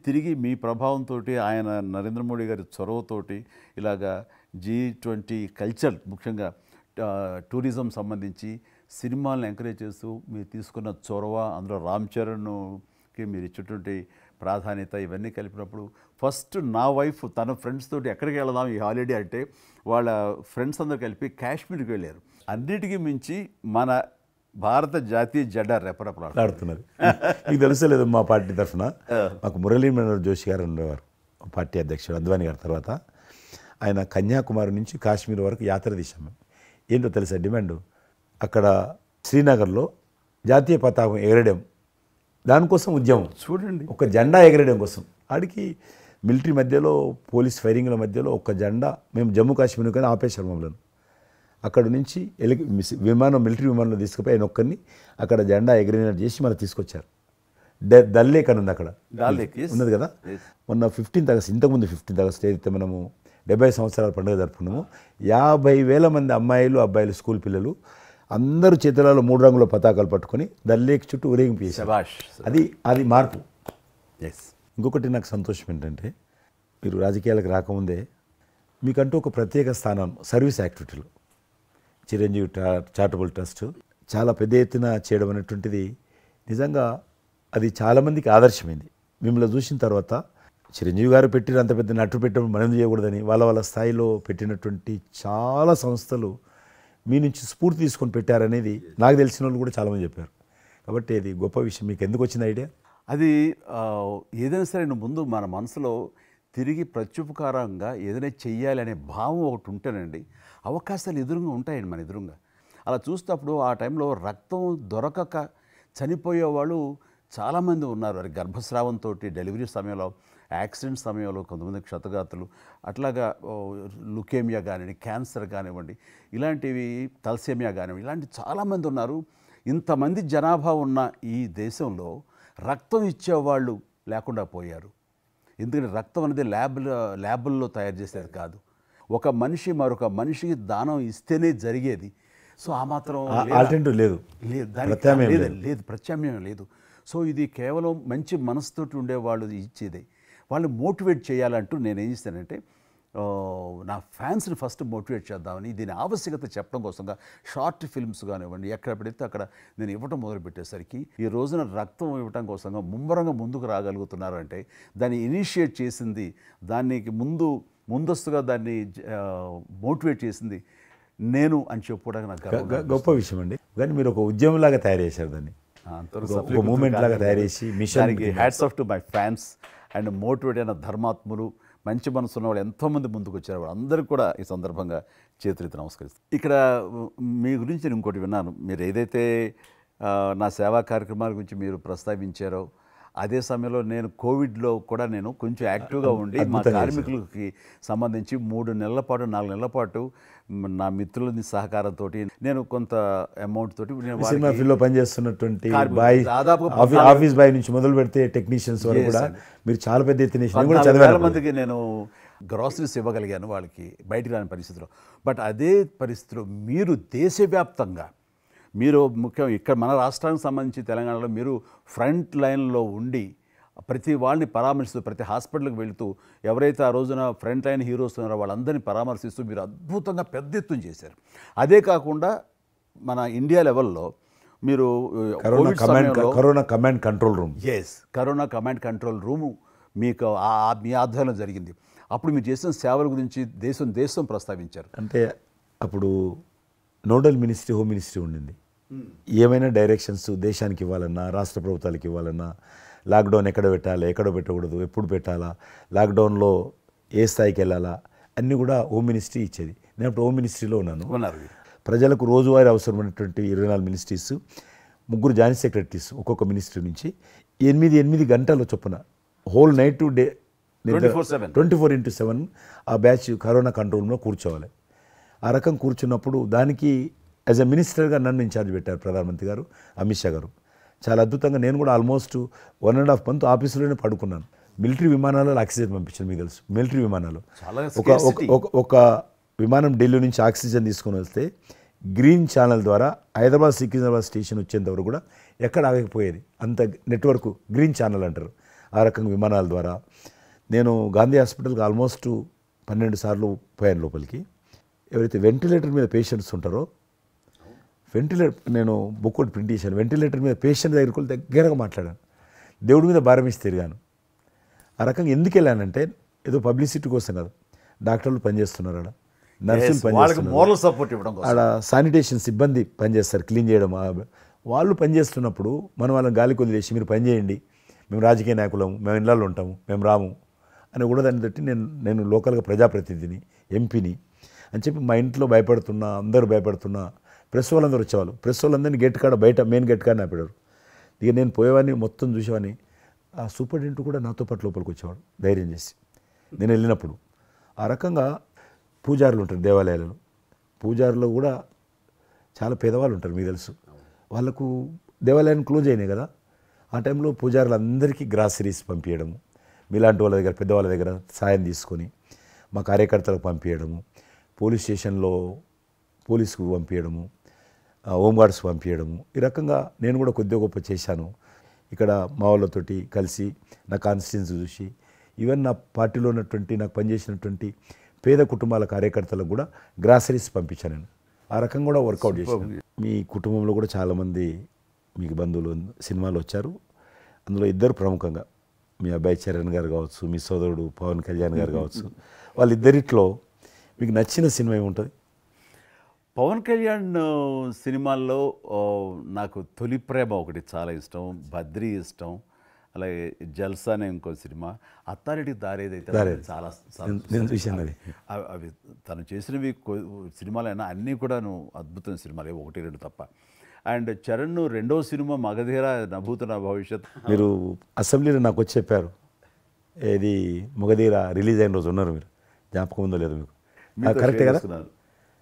తిరిగి మీ ప్రభావంతోటి ఆయన నరేంద్ర మోడీ గారి చొరవతోటి ఇలాగా G20 కల్చర్ ముఖ్యంగా టూరిజం సంబంధించి సినిమాలను ఎంకరేజ్ చేస్తూ మీరు తీసుకున్న చొరవ, అందులో రామ్ చరణ్కి మీరు ఇచ్చేటువంటి ప్రాధాన్యత ఇవన్నీ కలిపినప్పుడు ఫస్ట్ నా వైఫ్ తన ఫ్రెండ్స్ తోటి ఎక్కడికి వెళదాం ఈ హాలిడే అంటే వాళ్ళ ఫ్రెండ్స్ అందరూ కలిపి కాశ్మీర్కి వెళ్ళారు. అన్నిటికీ మించి మన భారత జాతీయ జెండా రెపరెపలాడుతున్నది. మీకు తెలుసలేదు, మా పార్టీ తరఫున మాకు మురళీ మనోహర్ జోషి గారు ఉండేవారు, పార్టీ అధ్యక్షుడు అద్వానీ గారి తర్వాత. ఆయన కన్యాకుమారి నుంచి కాశ్మీర్ వరకు యాత్ర తీసాము. ఏంటో తెలుసా డిమాండ్? అక్కడ శ్రీనగర్లో జాతీయ పతాకం ఎగరడం, దానికోసం ఉద్యమం. చూడండి, ఒక జెండా ఎగరడం కోసం. ఆడికి మిలిటరీ మధ్యలో, పోలీస్ ఫైరింగ్ల మధ్యలో ఒక జెండా మేము జమ్మూ కాశ్మీర్ కానీ ఆపేశారు మమ్మల్ని. అక్కడ నుంచి విమానం, మిలిటరీ విమానంలో తీసుకుపోయి ఆయన ఒక్కరిని అక్కడ జెండా ఎగిరినట్టు చేసి మనకు తీసుకొచ్చారు. దల్ లేక్ అని ఉంది అక్కడ, ఉన్నది కదా. మొన్న 15th ఆగస్ట్, ఇంతకుముందు 15th ఆగస్ట్ ఏదైతే మనము 70 సంవత్సరాల పండుగ జరుపుకున్నాము, 50,000 మంది అమ్మాయిలు, అబ్బాయిలు, స్కూల్ పిల్లలు అందరూ చేతులలో 3 రంగుల పతాకాలు పట్టుకొని దల్ లేక్ చుట్టూ ఊరేగింపు చేశారు. అది మార్పు. ఇంకొకటి నాకు సంతోషం ఏంటంటే, మీరు రాజకీయాలకు రాకముందే మీకంటూ ఒక ప్రత్యేక స్థానం సర్వీస్ యాక్టివిటీలు, చిరంజీవి చారిటబుల్ ట్రస్ట్ చాలా పెద్ద ఎత్తున చేయడం అనేటువంటిది నిజంగా అది చాలామందికి ఆదర్శమైంది. మిమ్మల్ని చూసిన తర్వాత చిరంజీవి గారు పెట్టిన అంత పెద్ద నటు పెట్టడం మనం చేయకూడదని వాళ్ళ స్థాయిలో పెట్టినటువంటి చాలా సంస్థలు మీ నుంచి స్ఫూర్తి తీసుకొని పెట్టారనేది నాకు తెలిసిన వాళ్ళు కూడా చాలామంది చెప్పారు. కాబట్టి అది గొప్ప విషయం. మీకు ఎందుకు వచ్చిన ఐడియా? అది ఏదైనా సరే ముందు మన మనసులో తిరిగి ప్రత్యుపకారంగా ఏదైనా చెయ్యాలి అనే భావం ఒకటి ఉంటేనండి, అవకాశాలు ఎదురుగా ఉంటాయండి మన ఎదురుగా. అలా చూసినప్పుడు ఆ టైంలో రక్తం దొరకక చనిపోయే వాళ్ళు చాలామంది ఉన్నారు. అది గర్భస్రావంతో, డెలివరీ సమయంలో, యాక్సిడెంట్ సమయంలో కొంతమంది క్షతగాతులు, అట్లాగా లుకేమియా కానివ్వండి, క్యాన్సర్ కానివ్వండి, ఇలాంటివి తలసేమియా కానివ్వండి, ఇలాంటి చాలామంది ఉన్నారు. ఇంతమంది జనాభా ఉన్న ఈ దేశంలో రక్తం ఇచ్చేవాళ్ళు లేకుండా పోయారు. ఎందుకంటే రక్తం అనేది ల్యాబుల్లో తయారు చేసేది కాదు, ఒక మనిషి మరొక మనిషికి దానం ఇస్తేనే జరిగేది. సో ఆ మాత్రం ఆల్టర్నేటివ్ లేదు, లేదు, ప్రత్యామ్నాయం లేదు. సో ఇది కేవలం మంచి మనసుతోటి ఉండేవాళ్ళు ఇచ్చేదే. వాళ్ళని మోటివేట్ చేయాలంటూ నేను ఏం చేస్తానంటే, నా ఫ్యాన్స్ని ఫస్ట్ మోటివేట్ చేద్దామని దీని ఆవశ్యకత చెప్పడం కోసంగా షార్ట్ ఫిల్మ్స్ కానివ్వండి, ఎక్కడ పెడితే అక్కడ నేను ఇవ్వటం మొదలుపెట్టేసరికి ఈ రోజున రక్తం ఇవ్వటం కోసంగా ముమ్మరంగా ముందుకు రాగలుగుతున్నారు అంటే దాన్ని ఇనిషియేట్ చేసింది, దానికి ముందస్తుగా దాన్ని మోటివేట్ చేసింది నేను అని చెప్పుకోవడానికి నాకు గొప్ప విషయం అండి. కానీ మీరు ఒక ఉద్యమంలాగా తయారు చేశారు దాన్ని, ఒక మూమెంట్ లాగా తయారు చేసి మిషన్కి hats off to my fans and motivate అయిన ధర్మాత్ములు, మంచి మనసు ఉన్న వాళ్ళు ఎంతోమంది ముందుకు వచ్చారు. వాళ్ళందరికీ కూడా ఈ సందర్భంగా చేతులెత్తి నమస్కరిస్తాను. ఇక్కడ మీ గురించి నేను ఇంకోటి విన్నాను, మీరు ఏదైతే నా సేవా కార్యక్రమాల గురించి మీరు ప్రస్తావించారో అదే సమయంలో నేను కోవిడ్లో కూడా నేను కొంచెం యాక్టివ్గా ఉండి మా కార్మికులకి సంబంధించి 3 నెలల పాటు 4 నెలల పాటు నా మిత్రుల సహకారంతో నేను కొంత అమౌంట్ తోటి సినిమా ఫీల్డ్లో పనిచేస్తున్నటువంటి దాదాపు ఆఫీస్ బాయ్ నుంచి మొదలు పెడితే టెక్నీషియన్స్ వరకు కూడా మీరు చాలా పెద్ద ఎత్తున 4,000 మందికి నేను గ్రాసరీస్ ఇవ్వగలిగాను వాళ్ళకి బయటికి రాని పరిస్థితిలో. బట్ అదే పరిస్థితిలో మీరు దేశవ్యాప్తంగా, మీరు ముఖ్యం ఇక్కడ మన రాష్ట్రానికి సంబంధించి తెలంగాణలో మీరు ఫ్రంట్ లైన్లో ఉండి ప్రతి వాళ్ళని పరామర్శిస్తూ, ప్రతి హాస్పిటల్కి వెళుతూ ఎవరైతే ఆ రోజున ఫ్రంట్ లైన్ హీరోస్ ఉన్నారో వాళ్ళందరినీ పరామర్శిస్తూ మీరు అద్భుతంగా పెద్ద ఎత్తున చేశారు. అదే కాకుండా మన ఇండియా లెవెల్లో మీరు corona command control room, corona command control room మీకు మీ ఆధ్వర్యంలో జరిగింది. అప్పుడు మీరు చేసిన సేవల గురించి దేశం ప్రస్తావించారు. అంటే అప్పుడు నోడల్ మినిస్ట్రీ, హోమ్ మినిస్ట్రీ ఉండింది. ఏమైనా డైరెక్షన్స్ దేశానికి ఇవ్వాలన్నా, రాష్ట్ర ప్రభుత్వాలకు ఇవ్వాలన్నా, లాక్డౌన్ ఎక్కడ పెట్టాలి, ఎక్కడ పెట్టకూడదు, ఎప్పుడు పెట్టాలా, లాక్డౌన్లో ఏ స్థాయికి వెళ్ళాలా అన్నీ కూడా హోమ్ మినిస్ట్రీ ఇచ్చేది. నేను అప్పుడు హోమ్ మినిస్ట్రీలో ఉన్నాను. ప్రజలకు రోజువారీ అవసరమైనటువంటి 24 మినిస్ట్రీస్, 3 జాయింట్ సెక్రటరీస్ ఒక్కొక్క మినిస్ట్రీ నుంచి 8 గంటల చొప్పున హోల్ నైట్ టు డే 24/7 ఆ బ్యాచ్ కరోనా కంట్రోల్ రూమ్లో కూర్చోవాలి. ఆ రకం కూర్చున్నప్పుడు దానికి యాజ్ ఎ మినిస్టర్గా నన్ను ఇన్ఛార్జ్ పెట్టారు ప్రధానమంత్రి గారు, అమిత్ షా గారు. చాలా అద్భుతంగా నేను కూడా ఆల్మోస్ట్ 1.5 month ఆఫీసులోనే పడుకున్నాను. మిలిటరీ విమానాలలో ఆక్సిజన్ పంపించాను, మీకు తెలుసు. మిలిటరీ విమానాలు ఒక విమానం ఢిల్లీ నుంచి ఆక్సిజన్ తీసుకొని వస్తే గ్రీన్ ఛానల్ ద్వారా సికింద్రాబాద్ స్టేషన్ వచ్చేంత వరకు కూడా ఎక్కడ ఆగకపోయేది. అంత నెట్వర్క్ గ్రీన్ ఛానల్ అంటారు. ఆ రకంగా విమానాల ద్వారా. నేను గాంధీ హాస్పిటల్కి ఆల్మోస్ట్ 12 సార్లు పోయాను లోపలికి. ఎవరైతే వెంటిలేటర్ మీద పేషెంట్స్ ఉంటారో, నేను బుక్ ఒకటి ప్రింట్ చేశాను, వెంటిలేటర్ మీద పేషెంట్ దగ్గరికి వెళ్ళి దగ్గరగా మాట్లాడాను, దేవుడి మీద భారం ఇచ్చి తిరిగాను. ఆ రకంగా ఎందుకు వెళ్ళానంటే ఏదో పబ్లిసిటీ కోసం కాదు, డాక్టర్లు పనిచేస్తున్నారు ఆడ, నర్సులు వాళ్ళకి పనిచేస్తున్నారు, మోరల్ సపోర్ట్ ఇవ్వడం కోసం. ఆడ శానిటేషన్ సిబ్బంది పనిచేస్తారు, క్లీన్ చేయడం. వాళ్ళు పనిచేస్తున్నప్పుడు మనం వాళ్ళని గాలికి వదిలేసి మీరు పని చేయండి, మేము రాజకీయ నాయకులము, మేము ఇళ్ళల్లో ఉంటాము, మేము రాము అని కూడా దాన్ని తట్టి నేను లోకల్గా ప్రజాప్రతినిధిని, ఎంపీని అని చెప్పి మా ఇంట్లో భయపడుతున్నా, అందరూ భయపడుతున్నా, ప్రెస్ వాళ్ళందరూ వచ్చేవాళ్ళు. ప్రెస్ వాళ్ళందరినీ గేట్ కాడ బయట మెయిన్ గేట్ కాడ ఆపాడు. ఇక నేను పోయేవాడిని, మొత్తం చూసేవాడిని. ఆ సూపరింటెండెంట్ కూడా నాతో పాటు లోపలికి వచ్చేవాడు ధైర్యం చేసి నేను వెళ్ళినప్పుడు. ఆ రకంగా పూజారులు ఉంటారు దేవాలయాలలో, పూజారులు కూడా చాలా పేదవాళ్ళు ఉంటారు, మీకు తెలుసు. వాళ్ళకు దేవాలయాన్ని క్లోజ్ అయినాయి కదా, ఆ టైంలో పూజారులందరికీ గ్రాసరీస్ పంపించడము, మీలాంటి వాళ్ళ దగ్గర పెద్దవాళ్ళ దగ్గర సాయం తీసుకొని మా కార్యకర్తలకు పంపించడము, పోలీస్ స్టేషన్లో పోలీసుకు పంపించడము, హోంగార్డ్స్ పంపించడము, ఈ రకంగా నేను కూడా కొద్దిగా గొప్ప చేశాను. ఇక్కడ మా వాళ్ళతోటి కలిసి నా కాన్స్టిట్యున్సీ చూసి ఈవెన్ నా పార్టీలో ఉన్నటువంటి, నాకు పనిచేసినటువంటి పేద కుటుంబాల కార్యకర్తలకు కూడా గ్రాసరీస్ పంపించాను నేను. ఆ రకంగా కూడా వర్కౌట్ చేశాను. మీ కుటుంబంలో కూడా చాలామంది మీకు బంధువులు సినిమాలు వచ్చారు. అందులో ఇద్దరు ప్రముఖంగా, మీ అబ్బాయి చరణ్ గారు కావచ్చు, మీ సోదరుడు పవన్ కళ్యాణ్ గారు కావచ్చు, వాళ్ళిద్దరిట్లో మీకు నచ్చిన సినిమా ఏముంటుంది? పవన్ కళ్యాణ్ సినిమాల్లో నాకు తొలి ప్రేమ ఒకటి చాలా ఇష్టం, బద్రీ ఇష్టం, అలాగే జల్సా అనే ఇంకో సినిమా, అత్తారెడ్డి దారేదైతే చాలా నేను చూశాను అది. అవి తను చేసినవి సినిమాలైనా అన్నీ కూడాను అద్భుతమైన సినిమాలే, 1-2 తప్ప. అండ్ చరణ్ రెండో సినిమా మగధీర నభూత నా భవిష్యత్. మీరు అసెంబ్లీలో నాకు వచ్చి చెప్పారు, ఏది మగధీర రిలీజ్ అయిన రోజు ఉన్నారు మీరు, జ్ఞాపకం ఉందో లేదు మీకు? కరెక్టే కదా,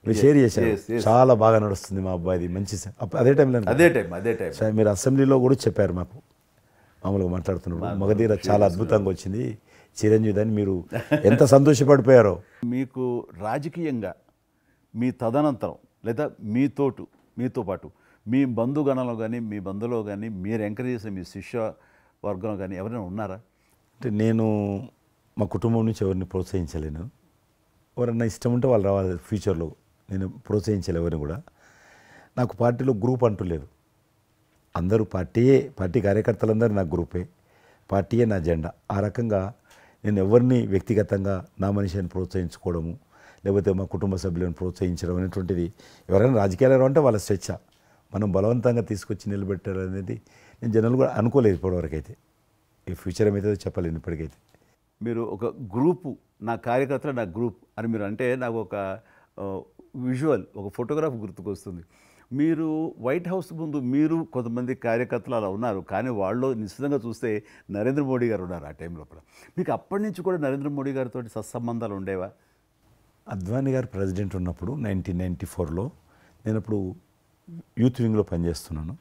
మీరు షేర్ చేశారు. చాలా బాగా నడుస్తుంది మా అబ్బాయిది, మంచి అదే టైంలో అదే టైం మీరు అసెంబ్లీలో కూడా చెప్పారు మాకు, మామూలుగా మాట్లాడుతున్నారు, మగధీర చాలా అద్భుతంగా వచ్చింది, చిరంజీవి అని మీరు ఎంత సంతోషపడిపోయారో. మీకు రాజకీయంగా మీ తదనంతరం లేదా మీతో పాటు మీ బంధుగణంలో కానీ, మీ బంధువులో కానీ, మీరు ఎంకరేజ్ చేసిన మీ శిష్య వర్గంలో కానీ ఎవరైనా ఉన్నారా? అంటే నేను మా కుటుంబం నుంచి ఎవరిని ప్రోత్సహించలేను. ఎవరన్నా ఇష్టం ఉంటే వాళ్ళు రావాలి ఫ్యూచర్లో, నేను ప్రోత్సహించలే ఎవరిని కూడా. నాకు పార్టీలో గ్రూప్ అంటూ లేదు, అందరూ పార్టీ కార్యకర్తలందరూ నా గ్రూపే, పార్టీయే నా జెండా. ఆ రకంగా నేను ఎవరిని వ్యక్తిగతంగా నా మనిషిని ప్రోత్సహించుకోవడము, లేకపోతే మా కుటుంబ సభ్యులను ప్రోత్సహించడం అనేటువంటిది, ఎవరైనా రాజకీయాలు అంటే వాళ్ళ స్వేచ్ఛ, మనం బలవంతంగా తీసుకొచ్చి నిలబెట్టాలనేది నేను జనాలు కూడా అనుకోలేదు ఇప్పటివరకు అయితే. ఈ ఫ్యూచర్ ఏమైతే చెప్పలేను ఇప్పటికైతే. మీరు ఒక గ్రూపు, నా కార్యకర్తలు నా గ్రూప్ అని మీరు అంటే నాకు ఒక విజువల్, ఒక ఫోటోగ్రాఫ్ గుర్తుకొస్తుంది. మీరు వైట్ హౌస్ ముందు మీరు కొంతమంది కార్యకర్తలు అలా ఉన్నారు, కానీ వాళ్ళు నిశ్చితంగా చూస్తే నరేంద్ర మోడీ గారు ఉన్నారు ఆ టైం లోపల. మీకు అప్పటి నుంచి కూడా నరేంద్ర మోడీ గారితో సత్సంబంధాలు ఉండేవా? అద్వానీ గారు ప్రెసిడెంట్ ఉన్నప్పుడు 1994లో నేను అప్పుడు యూత్ వింగ్లో పనిచేస్తున్నాను.